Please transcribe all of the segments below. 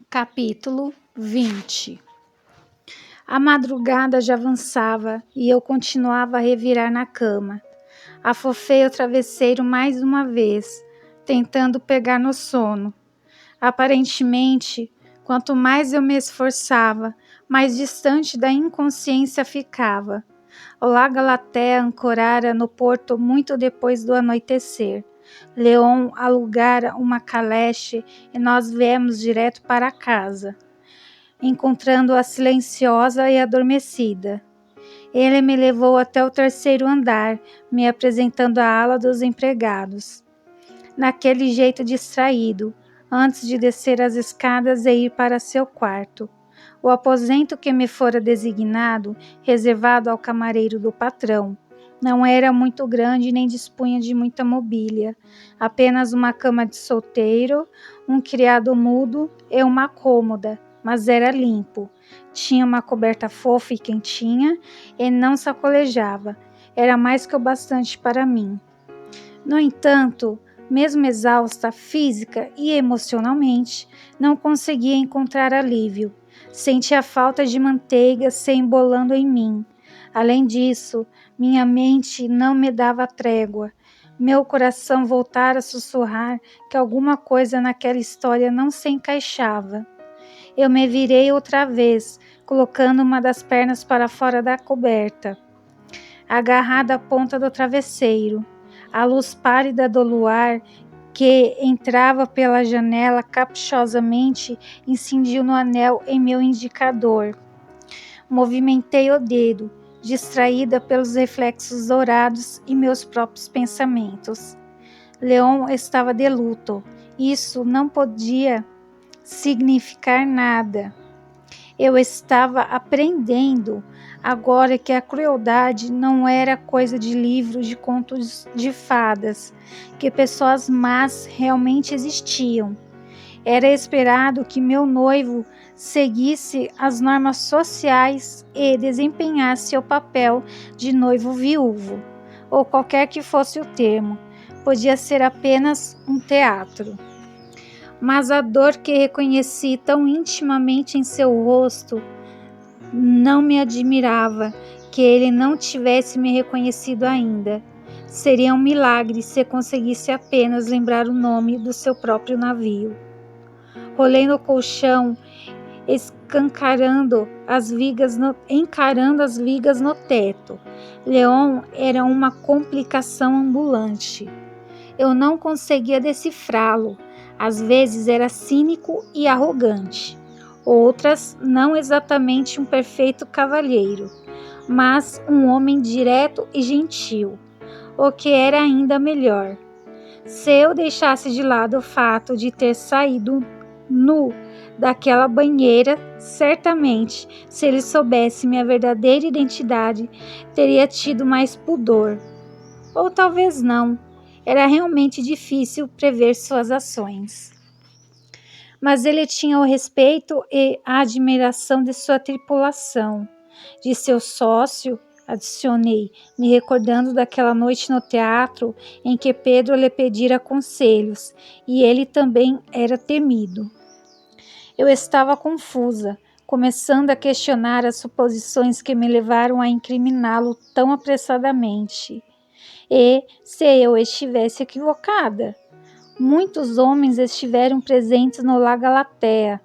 Capítulo 20. A madrugada já avançava e eu continuava a revirar na cama. Afofei o travesseiro mais uma vez, tentando pegar no sono. Aparentemente, quanto mais eu me esforçava, mais distante da inconsciência ficava. O La Galatea ancorara no porto muito depois do anoitecer. Leon alugara uma caleche e nós viemos direto para casa, encontrando-a silenciosa e adormecida. Ele me levou até o terceiro andar, me apresentando a ala dos empregados. Naquele jeito distraído, antes de descer as escadas e ir para seu quarto. O aposento que me fora designado, reservado ao camareiro do patrão, não era muito grande nem dispunha de muita mobília, apenas uma cama de solteiro, um criado mudo e uma cômoda, mas era limpo. Tinha uma coberta fofa e quentinha e não sacolejava. Era mais que o bastante para mim. No entanto, mesmo exausta física e emocionalmente, não conseguia encontrar alívio. Sentia falta de manteiga se embolando em mim. Além disso, minha mente não me dava trégua. Meu coração voltara a sussurrar que alguma coisa naquela história não se encaixava. Eu me virei outra vez, colocando uma das pernas para fora da coberta, agarrada à ponta do travesseiro. A luz pálida do luar que entrava pela janela caprichosamente incidiu no anel em meu indicador. Movimentei o dedo, distraída pelos reflexos dourados e meus próprios pensamentos. Leon estava de luto. Isso não podia significar nada. Eu estava aprendendo agora que a crueldade não era coisa de livro de contos de fadas, que pessoas más realmente existiam. Era esperado que meu noivo seguisse as normas sociais e desempenhasse o papel de noivo viúvo, ou qualquer que fosse o termo. Podia ser apenas um teatro. Mas a dor que reconheci tão intimamente em seu rosto não me admirava que ele não tivesse me reconhecido ainda. Seria um milagre se conseguisse apenas lembrar o nome do seu próprio navio. Rolei no colchão, encarando as vigas no teto. Leon era uma complicação ambulante. Eu não conseguia decifrá-lo. Às vezes era cínico e arrogante, outras não exatamente um perfeito cavalheiro, mas um homem direto e gentil, o que era ainda melhor. Se eu deixasse de lado o fato de ter saído nu daquela banheira, certamente, se ele soubesse minha verdadeira identidade, teria tido mais pudor. Ou talvez não. Era realmente difícil prever suas ações. Mas ele tinha o respeito e a admiração de sua tripulação, de seu sócio, adicionei, me recordando daquela noite no teatro em que Pedro lhe pedira conselhos, e ele também era temido. Eu estava confusa, começando a questionar as suposições que me levaram a incriminá-lo tão apressadamente. E se eu estivesse equivocada? Muitos homens estiveram presentes no La Galatea,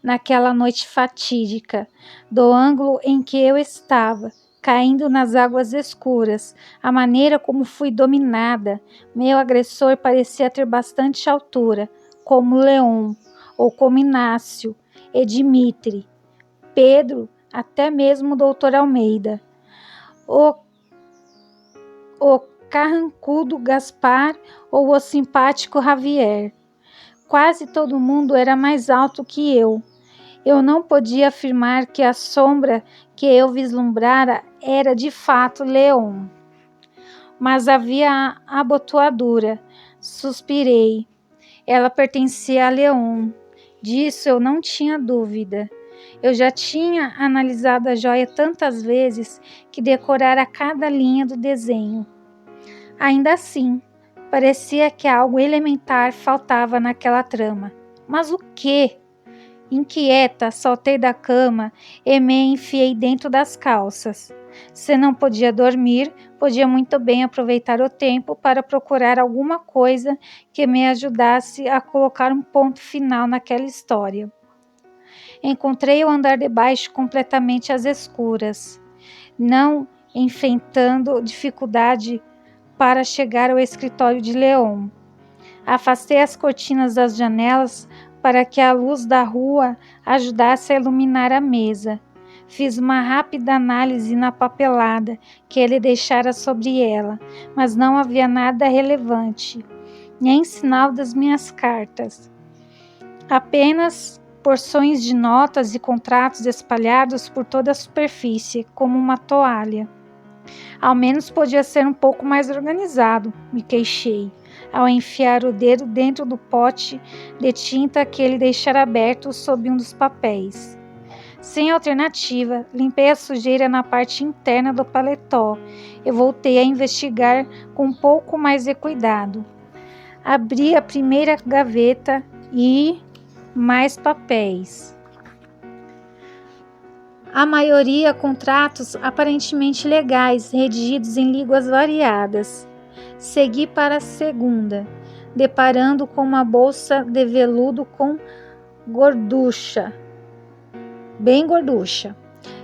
naquela noite fatídica, do ângulo em que eu estava, caindo nas águas escuras, a maneira como fui dominada. Meu agressor parecia ter bastante altura, como Leon, ou como Inácio, e Dimitri, Pedro, até mesmo o Dr. Almeida. O carrancudo Gaspar ou o simpático Javier. Quase todo mundo era mais alto que eu. Eu não podia afirmar que a sombra que eu vislumbrara era de fato Leon. Mas havia a abotoadura. Suspirei. Ela pertencia a Leon. Disso eu não tinha dúvida. Eu já tinha analisado a joia tantas vezes que decorara cada linha do desenho. Ainda assim, parecia que algo elementar faltava naquela trama. Mas o quê? Inquieta, saltei da cama e me enfiei dentro das calças. Se não podia dormir, podia muito bem aproveitar o tempo para procurar alguma coisa que me ajudasse a colocar um ponto final naquela história. Encontrei o andar de baixo completamente às escuras, não enfrentando dificuldade para chegar ao escritório de Leon. Afastei as cortinas das janelas para que a luz da rua ajudasse a iluminar a mesa. Fiz uma rápida análise na papelada que ele deixara sobre ela, mas não havia nada relevante, nem sinal das minhas cartas. Apenas porções de notas e contratos espalhados por toda a superfície, como uma toalha. Ao menos podia ser um pouco mais organizado, me queixei, ao enfiar o dedo dentro do pote de tinta que ele deixara aberto sob um dos papéis. Sem alternativa, limpei a sujeira na parte interna do paletó e voltei a investigar com um pouco mais de cuidado. Abri a primeira gaveta e mais papéis. A maioria contratos aparentemente legais, redigidos em línguas variadas. Segui para a segunda, deparando com uma bolsa de veludo com gorducha, bem gorducha,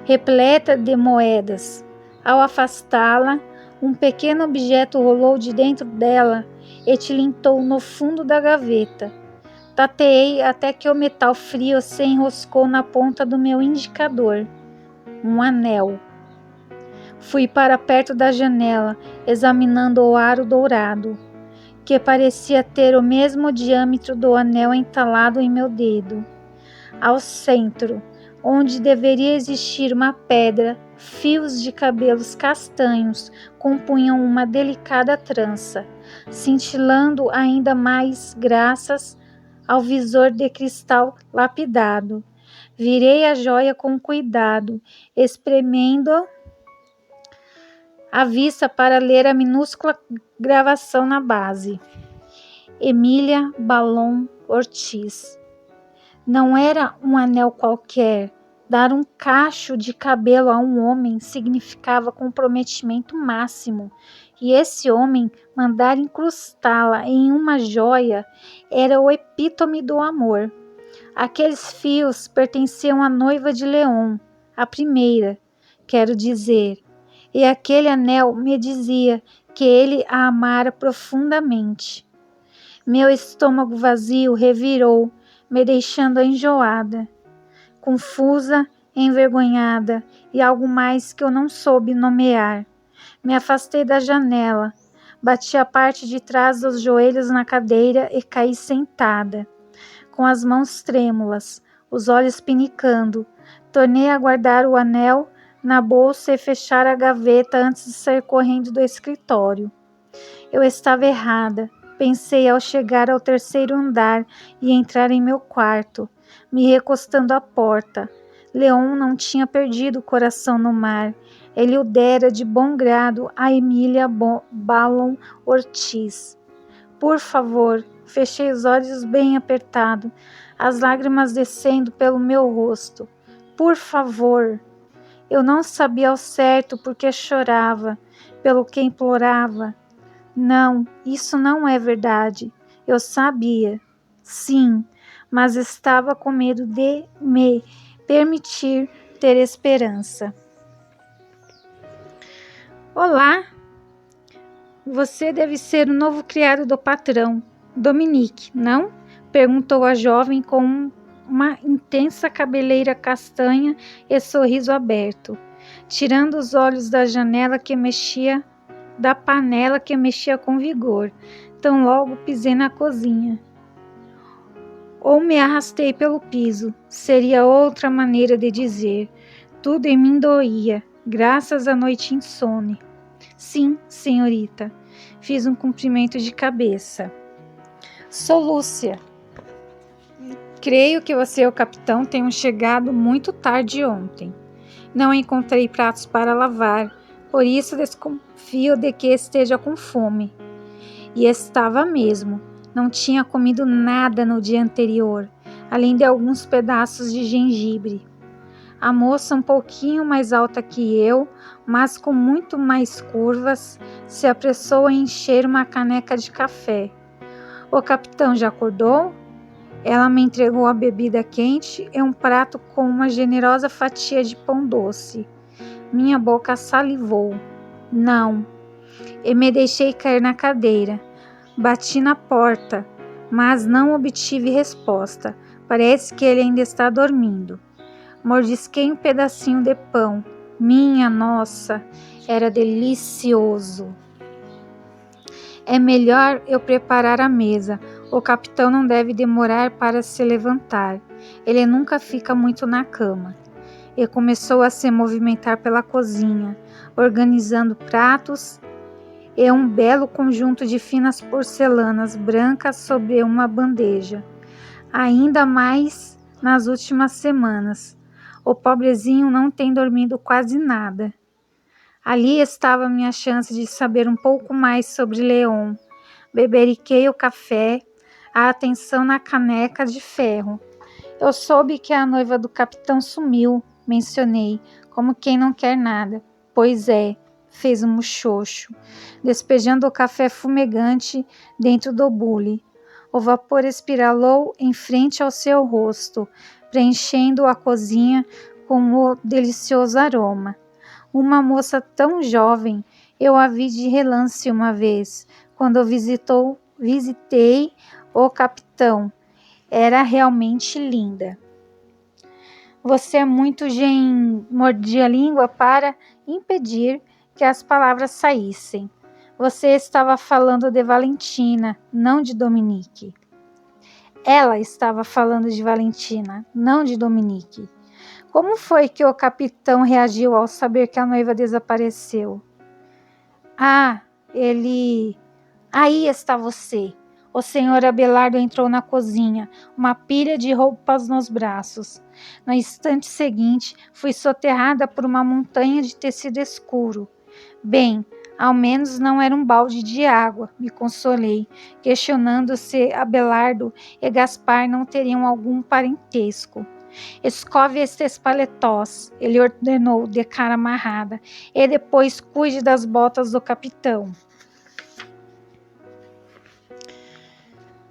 repleta de moedas. Ao afastá-la, um pequeno objeto rolou de dentro dela e tilintou no fundo da gaveta. Tateei até que o metal frio se enroscou na ponta do meu indicador. Um anel. Fui para perto da janela, examinando o aro dourado, que parecia ter o mesmo diâmetro do anel entalado em meu dedo. Ao centro, onde deveria existir uma pedra, fios de cabelos castanhos compunham uma delicada trança, cintilando ainda mais graças ao visor de cristal lapidado. Virei a joia com cuidado, espremendo a vista para ler a minúscula gravação na base. Emília Balon Ortiz. Não era um anel qualquer. Dar um cacho de cabelo a um homem significava comprometimento máximo, e esse homem mandar incrustá-la em uma joia era o epítome do amor. Aqueles fios pertenciam à noiva de Leon, a primeira, quero dizer, e aquele anel me dizia que ele a amara profundamente. Meu estômago vazio revirou, me deixando enjoada, confusa, envergonhada e algo mais que eu não soube nomear. Me afastei da janela, bati a parte de trás dos joelhos na cadeira e caí sentada, com as mãos trêmulas, os olhos pinicando. Tornei a guardar o anel na bolsa e fechar a gaveta antes de sair correndo do escritório. Eu estava errada, pensei ao chegar ao terceiro andar e entrar em meu quarto, me recostando à porta. Leon não tinha perdido o coração no mar. Ele o dera de bom grado a Emília Balon Ortiz. Por favor, fechei os olhos bem apertado, as lágrimas descendo pelo meu rosto. Por favor. Eu não sabia ao certo por que chorava, pelo que implorava. Não, isso não é verdade. Eu sabia. Sim, mas estava com medo de me permitir ter esperança. Olá, você deve ser o novo criado do patrão, Dominique, não? Perguntou a jovem com uma intensa cabeleira castanha e sorriso aberto, tirando os olhos da panela que mexia com vigor. Tão logo pisei na cozinha. Ou me arrastei pelo piso, seria outra maneira de dizer. Tudo em mim doía, graças à noite insone. Sim, senhorita, fiz um cumprimento de cabeça. Sou Lúcia. Creio que você e o capitão tenham chegado muito tarde ontem. Não encontrei pratos para lavar, por isso desconfio de que esteja com fome. E estava mesmo. Não tinha comido nada no dia anterior. além de alguns pedaços de gengibre. A moça, um pouquinho mais alta que eu, mas com muito mais curvas, se apressou a encher uma caneca de café. O capitão já acordou? Ela me entregou a bebida quente e um prato com uma generosa fatia de pão doce. Minha boca salivou. Não. E me deixei cair na cadeira. Bati na porta, mas não obtive resposta. Parece que ele ainda está dormindo. Mordisquei um pedacinho de pão. Minha nossa, era delicioso. É melhor eu preparar a mesa. O capitão não deve demorar para se levantar. Ele nunca fica muito na cama. E começou a se movimentar pela cozinha, organizando pratos e um belo conjunto de finas porcelanas brancas sobre uma bandeja. Ainda mais nas últimas semanas. O pobrezinho não tem dormido quase nada. Ali estava minha chance de saber um pouco mais sobre Leon. Beberiquei o café, a atenção na caneca de ferro. Eu soube que a noiva do capitão sumiu, mencionei, como quem não quer nada. Pois é, fez um muxoxo, despejando o café fumegante dentro do bule. O vapor espiralou em frente ao seu rosto, preenchendo a cozinha com o delicioso aroma. Uma moça tão jovem, eu a vi de relance uma vez, quando visitei o capitão. Era realmente linda. Você é muito mordia a língua para impedir que as palavras saíssem. Você estava falando de Valentina, não de Dominique. Ela estava falando de Valentina, não de Dominique. Como foi que o capitão reagiu ao saber que a noiva desapareceu? Ele... Aí está você. O senhor Abelardo entrou na cozinha, uma pilha de roupas nos braços. No instante seguinte, fui soterrada por uma montanha de tecido escuro. Bem, ao menos não era um balde de água, me consolei, questionando se Abelardo e Gaspar não teriam algum parentesco. Escove estes paletós, ele ordenou de cara amarrada, e depois cuide das botas do capitão.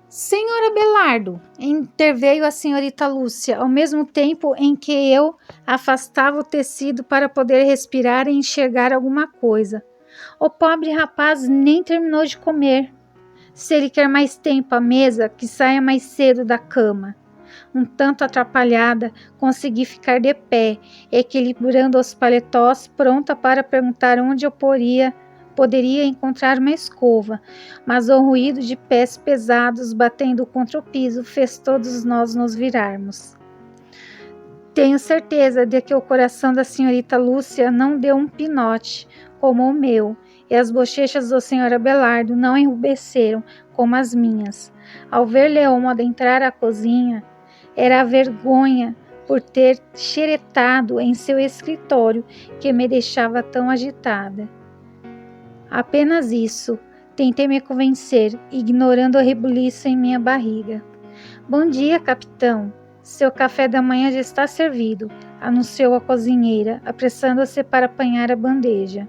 Senhor Abelardo, interveio a senhorita Lúcia, ao mesmo tempo em que eu afastava o tecido para poder respirar e enxergar alguma coisa. O pobre rapaz nem terminou de comer. Se ele quer mais tempo à mesa, que saia mais cedo da cama. Um tanto atrapalhada, consegui ficar de pé, equilibrando os paletós, pronta para perguntar onde eu poderia encontrar uma escova, mas o ruído de pés pesados batendo contra o piso fez todos nós nos virarmos. Tenho certeza de que o coração da senhorita Lúcia não deu um pinote, como o meu, e as bochechas do senhor Abelardo não enrubesceram como as minhas. Ao ver Leon adentrar a cozinha, era a vergonha por ter xeretado em seu escritório que me deixava tão agitada. Apenas isso, tentei me convencer, ignorando o rebuliço em minha barriga. Bom dia, capitão. Seu café da manhã já está servido, anunciou a cozinheira, apressando-se para apanhar a bandeja.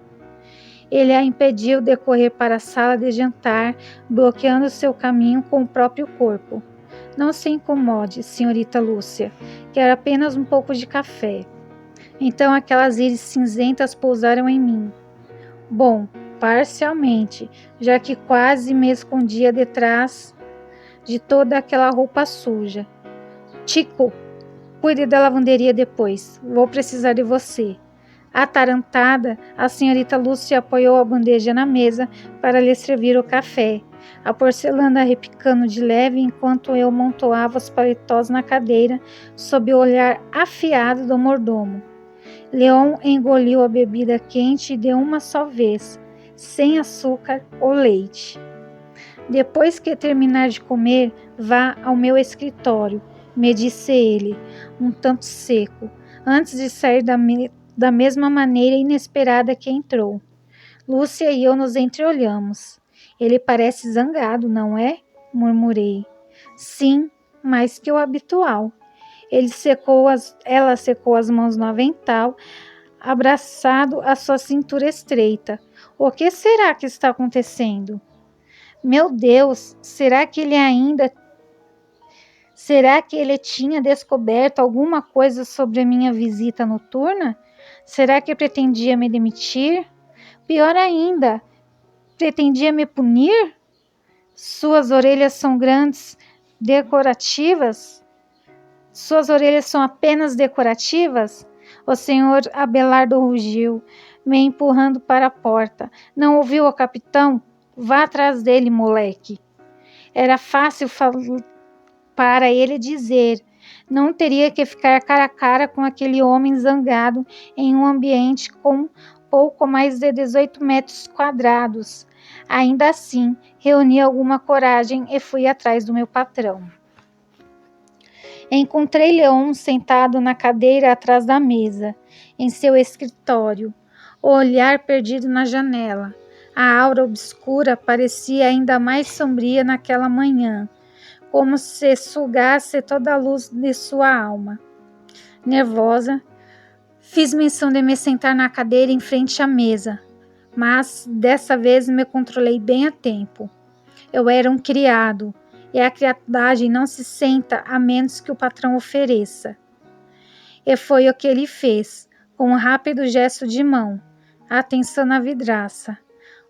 Ele a impediu de correr para a sala de jantar, bloqueando seu caminho com o próprio corpo. Não se incomode, senhorita Lúcia, quero apenas um pouco de café. Então aquelas íris cinzentas pousaram em mim. Bom, parcialmente, já que quase me escondia detrás de toda aquela roupa suja. Chico, cuide da lavanderia depois, vou precisar de você. Atarantada, a senhorita Lúcia apoiou a bandeja na mesa para lhe servir o café, a porcelana repicando de leve enquanto eu montoava os paletós na cadeira sob o olhar afiado do mordomo. Leon engoliu a bebida quente de uma só vez, sem açúcar ou leite. Depois que terminar de comer, vá ao meu escritório, me disse ele, um tanto seco, antes de sair da mesma maneira inesperada que entrou. Lúcia e eu nos entreolhamos. Ele parece zangado, não é? Murmurei. Sim, mais que o habitual. Ela secou as mãos no avental, abraçado à sua cintura estreita. O que será que está acontecendo? Meu Deus, será que ele tinha descoberto alguma coisa sobre a minha visita noturna? Será que pretendia me demitir? Pior ainda, pretendia me punir? Suas orelhas são grandes, decorativas? Suas orelhas são apenas decorativas? O senhor Abelardo rugiu, me empurrando para a porta. Não ouviu o capitão? Vá atrás dele, moleque. Era fácil para ele dizer. Não teria que ficar cara a cara com aquele homem zangado em um ambiente com pouco mais de 18 metros quadrados. Ainda assim, reuni alguma coragem e fui atrás do meu patrão. Encontrei Leon sentado na cadeira atrás da mesa, em seu escritório, o olhar perdido na janela. A aura obscura parecia ainda mais sombria naquela manhã, como se sugasse toda a luz de sua alma. Nervosa, fiz menção de me sentar na cadeira em frente à mesa, mas dessa vez me controlei bem a tempo. Eu era um criado, e a criadagem não se senta a menos que o patrão ofereça. E foi o que ele fez, com um rápido gesto de mão. Atenção na vidraça.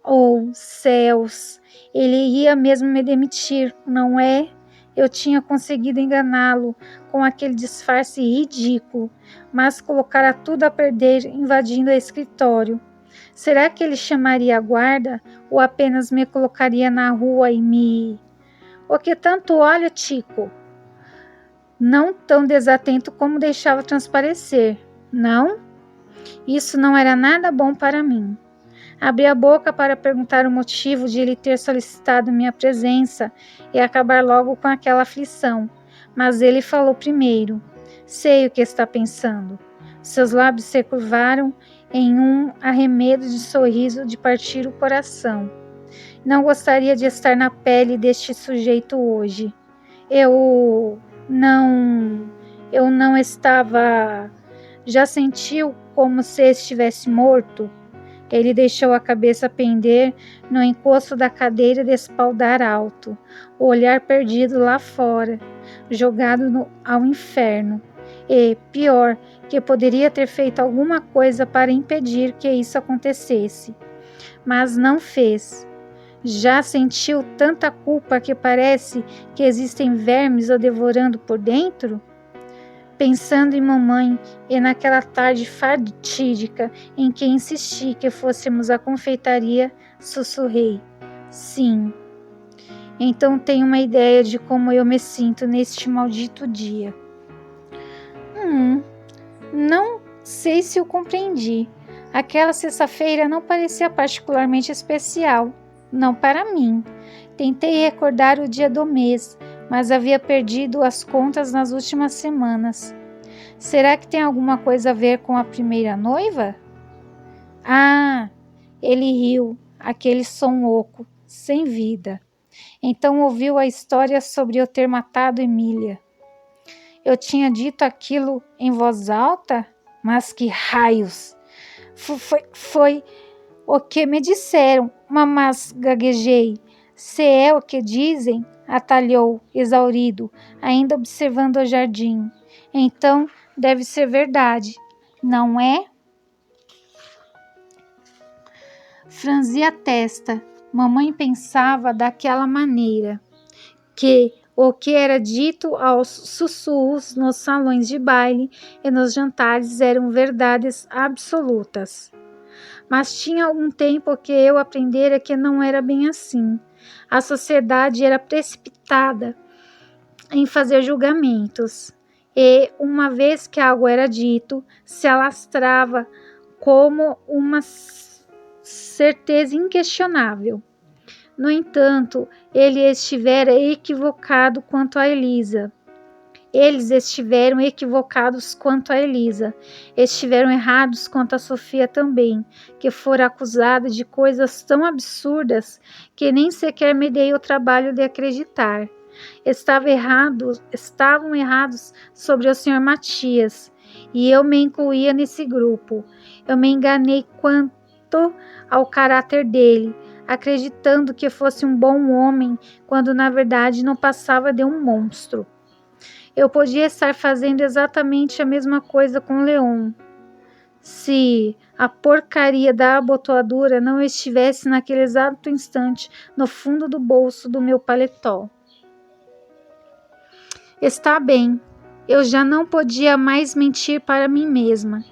Oh, céus! Ele ia mesmo me demitir, não é? Eu tinha conseguido enganá-lo com aquele disfarce ridículo, mas colocara tudo a perder invadindo o escritório. Será que ele chamaria a guarda ou apenas me colocaria na rua e me... O que tanto olha, Tico? Não tão desatento como deixava transparecer, não? Isso não era nada bom para mim. Abri a boca para perguntar o motivo de ele ter solicitado minha presença e acabar logo com aquela aflição, mas ele falou primeiro. Sei o que está pensando. Seus lábios se curvaram em um arremedo de sorriso de partir o coração. Não gostaria de estar na pele deste sujeito hoje. Eu não estava... Já sentiu como se estivesse morto? Ele deixou a cabeça pender no encosto da cadeira de espaldar alto, o olhar perdido lá fora, jogado ao inferno. E, pior, que poderia ter feito alguma coisa para impedir que isso acontecesse. Mas não fez. Já sentiu tanta culpa que parece que existem vermes o devorando por dentro? Pensando em mamãe e naquela tarde fatídica em que insisti que fôssemos à confeitaria, sussurrei. Sim. Então tenho uma ideia de como eu me sinto neste maldito dia. Não sei se o compreendi. Aquela sexta-feira não parecia particularmente especial. Não para mim. Tentei recordar o dia do mês, mas havia perdido as contas nas últimas semanas. Será que tem alguma coisa a ver com a primeira noiva? Ah, ele riu, aquele som oco, sem vida. Então ouviu a história sobre eu ter matado Emília. Eu tinha dito aquilo em voz alta? Mas que raios! Foi o que me disseram, mas gaguejei. Se é o que dizem, atalhou, exaurido, ainda observando o jardim. Então, deve ser verdade, não é? Franzi a testa. Mamãe pensava daquela maneira, que o que era dito aos sussurros nos salões de baile e nos jantares eram verdades absolutas. Mas tinha algum tempo que eu aprendera que não era bem assim. A sociedade era precipitada em fazer julgamentos, e, uma vez que algo era dito, se alastrava como uma certeza inquestionável. No entanto, ele estivera equivocado quanto a Elisa. Eles estiveram equivocados quanto a Elisa. Estiveram errados quanto a Sofia também, que fora acusada de coisas tão absurdas que nem sequer me dei o trabalho de acreditar. Estavam errados sobre o Sr. Matias, e eu me incluía nesse grupo. Eu me enganei quanto ao caráter dele, acreditando que fosse um bom homem, quando na verdade não passava de um monstro. Eu podia estar fazendo exatamente a mesma coisa com Leon, se a porcaria da abotoadura não estivesse naquele exato instante no fundo do bolso do meu paletó. Está bem, eu já não podia mais mentir para mim mesma.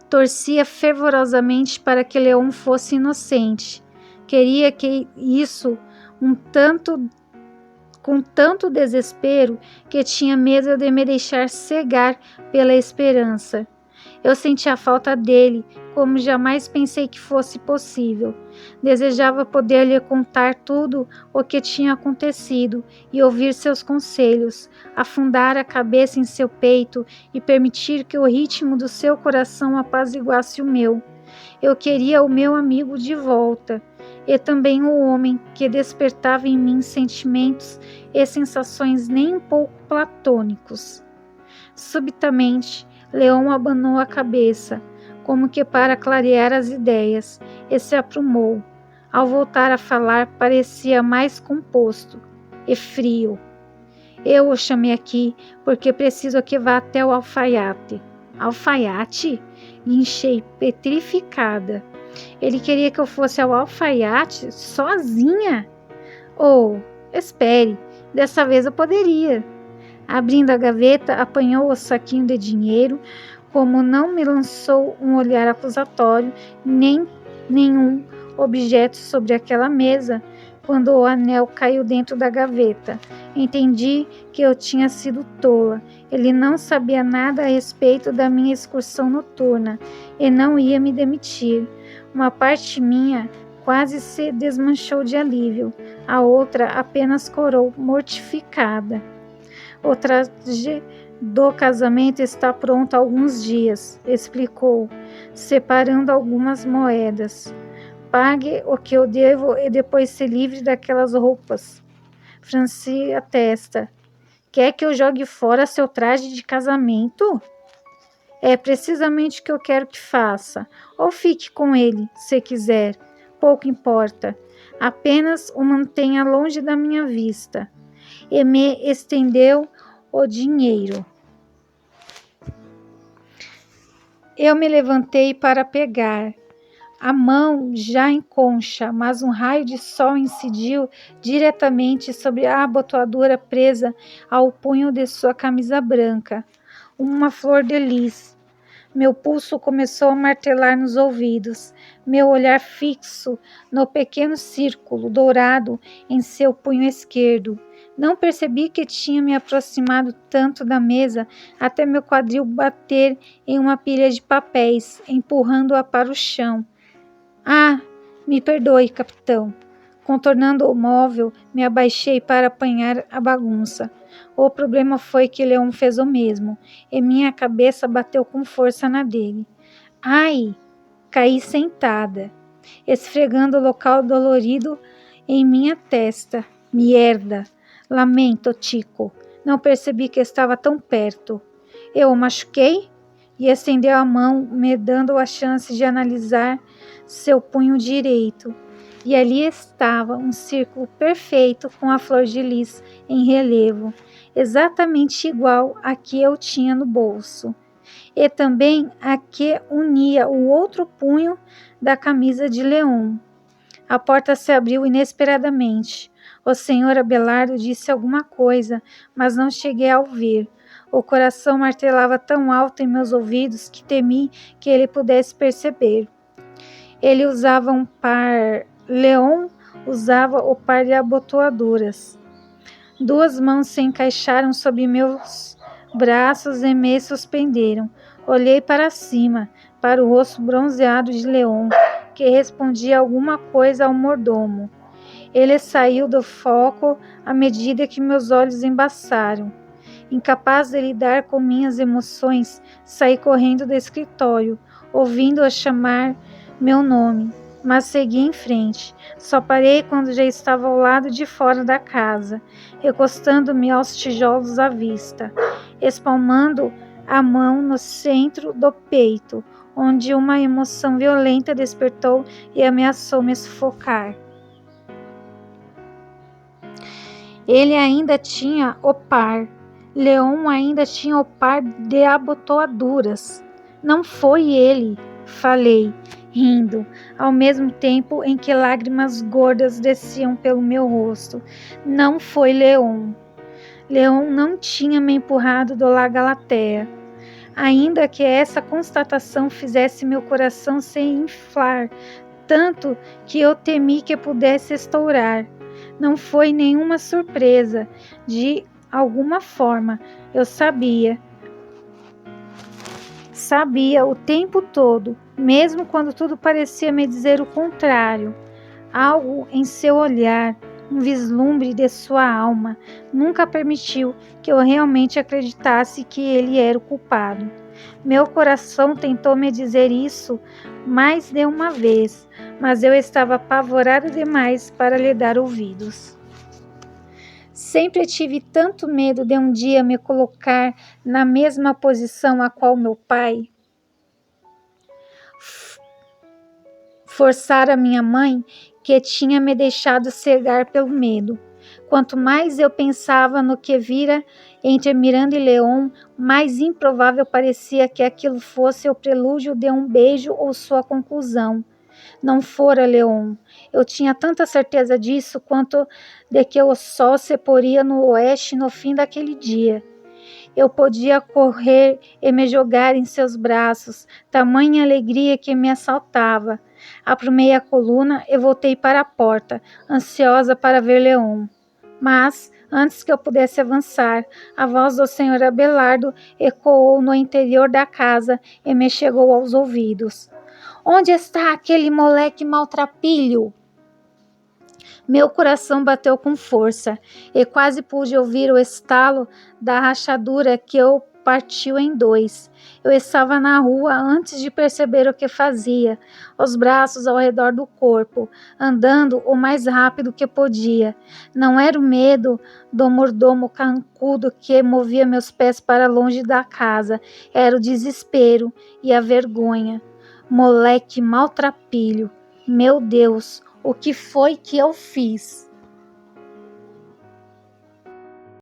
Torcia fervorosamente para que Leon fosse inocente. Queria que isso com tanto desespero que tinha medo de me deixar cegar pela esperança. Eu sentia a falta dele, como jamais pensei que fosse possível. Desejava poder lhe contar tudo o que tinha acontecido e ouvir seus conselhos, afundar a cabeça em seu peito e permitir que o ritmo do seu coração apaziguasse o meu. Eu queria o meu amigo de volta, e também o homem que despertava em mim sentimentos e sensações nem um pouco platônicos. Subitamente, Leon abanou a cabeça, como que para clarear as ideias, e se aprumou. Ao voltar a falar, parecia mais composto e frio. Eu o chamei aqui porque preciso que vá até o alfaiate. Alfaiate? Guinchei, petrificada. Ele queria que eu fosse ao alfaiate sozinha? Oh, espere, dessa vez eu poderia. Abrindo a gaveta, apanhou o saquinho de dinheiro, como não me lançou um olhar acusatório, nem nenhum objeto sobre aquela mesa, quando o anel caiu dentro da gaveta. Entendi que eu tinha sido tola. Ele não sabia nada a respeito da minha excursão noturna e não ia me demitir. Uma parte minha quase se desmanchou de alívio, a outra apenas corou mortificada. O traje do casamento está pronto há alguns dias, explicou, separando algumas moedas. Pague o que eu devo e depois se livre daquelas roupas. Franci a testa. Quer que eu jogue fora seu traje de casamento? É precisamente o que eu quero que faça. Ou fique com ele, se quiser. Pouco importa. Apenas o mantenha longe da minha vista. E me estendeu o dinheiro. Eu me levantei para pegar. A mão já em concha, mas um raio de sol incidiu diretamente sobre a abotoadura presa ao punho de sua camisa branca. Uma flor de lis. Meu pulso começou a martelar nos ouvidos, meu olhar fixo no pequeno círculo dourado em seu punho esquerdo. Não percebi que tinha me aproximado tanto da mesa até meu quadril bater em uma pilha de papéis, empurrando-a para o chão. Ah, me perdoe, capitão. Contornando o móvel, me abaixei para apanhar a bagunça. O problema foi que Leon fez o mesmo, e minha cabeça bateu com força na dele. Ai! Caí sentada, esfregando o local dolorido em minha testa. Mierda! Lamento, Tico. Não percebi que estava tão perto. Eu o machuquei? E estendeu a mão, me dando a chance de analisar seu punho direito. E ali estava um círculo perfeito com a flor de lis em relevo, exatamente igual a que eu tinha no bolso, e também a que unia o outro punho da camisa de Leon. A porta se abriu inesperadamente. O senhor Abelardo disse alguma coisa, mas não cheguei a ouvir. O coração martelava tão alto em meus ouvidos que temi que ele pudesse perceber. Ele usava um par. Leon usava o par de abotoaduras. Duas mãos se encaixaram sob meus braços e me suspenderam. Olhei para cima, para o rosto bronzeado de Leon, que respondia alguma coisa ao mordomo. Ele saiu do foco à medida que meus olhos embaçaram. Incapaz de lidar com minhas emoções, saí correndo do escritório, ouvindo-a chamar meu nome. mas segui em frente. Só parei quando já estava ao lado de fora da casa, recostando-me aos tijolos à vista, espalmando a mão no centro do peito, onde uma emoção violenta despertou e ameaçou me sufocar. Ele ainda tinha o par. Leon ainda tinha o par de abotoaduras. Não foi ele, falei, rindo, ao mesmo tempo em que lágrimas gordas desciam pelo meu rosto. Não foi Leon. Leon não tinha me empurrado do La Galatea. Ainda que essa constatação fizesse meu coração se inflar, tanto que eu temi que pudesse estourar. Não foi nenhuma surpresa. De alguma forma, eu sabia o tempo todo, mesmo quando tudo parecia me dizer o contrário. Algo em seu olhar, um vislumbre de sua alma, nunca permitiu que eu realmente acreditasse que ele era o culpado. Meu coração tentou me dizer isso mais de uma vez, mas eu estava apavorada demais para lhe dar ouvidos. Sempre tive tanto medo de um dia me colocar na mesma posição a qual meu pai forçara minha mãe, que tinha me deixado cegar pelo medo. Quanto mais eu pensava no que vira entre Miranda e Leon, mais improvável parecia que aquilo fosse o prelúdio de um beijo ou sua conclusão. Não fora Leon. Eu tinha tanta certeza disso quanto de que o sol se poria no oeste no fim daquele dia. Eu podia correr e me jogar em seus braços, tamanha alegria que me assaltava. Aprumei a coluna e voltei para a porta, ansiosa para ver Leon. Mas, antes que eu pudesse avançar, a voz do Sr. Abelardo ecoou no interior da casa e me chegou aos ouvidos. Onde está aquele moleque maltrapilho? Meu coração bateu com força e quase pude ouvir o estalo da rachadura que o partiu em dois. Eu estava na rua antes de perceber o que fazia, os braços ao redor do corpo, andando o mais rápido que podia. Não era o medo do mordomo carrancudo que movia meus pés para longe da casa, era o desespero e a vergonha. Moleque maltrapilho, meu Deus, o que foi que eu fiz?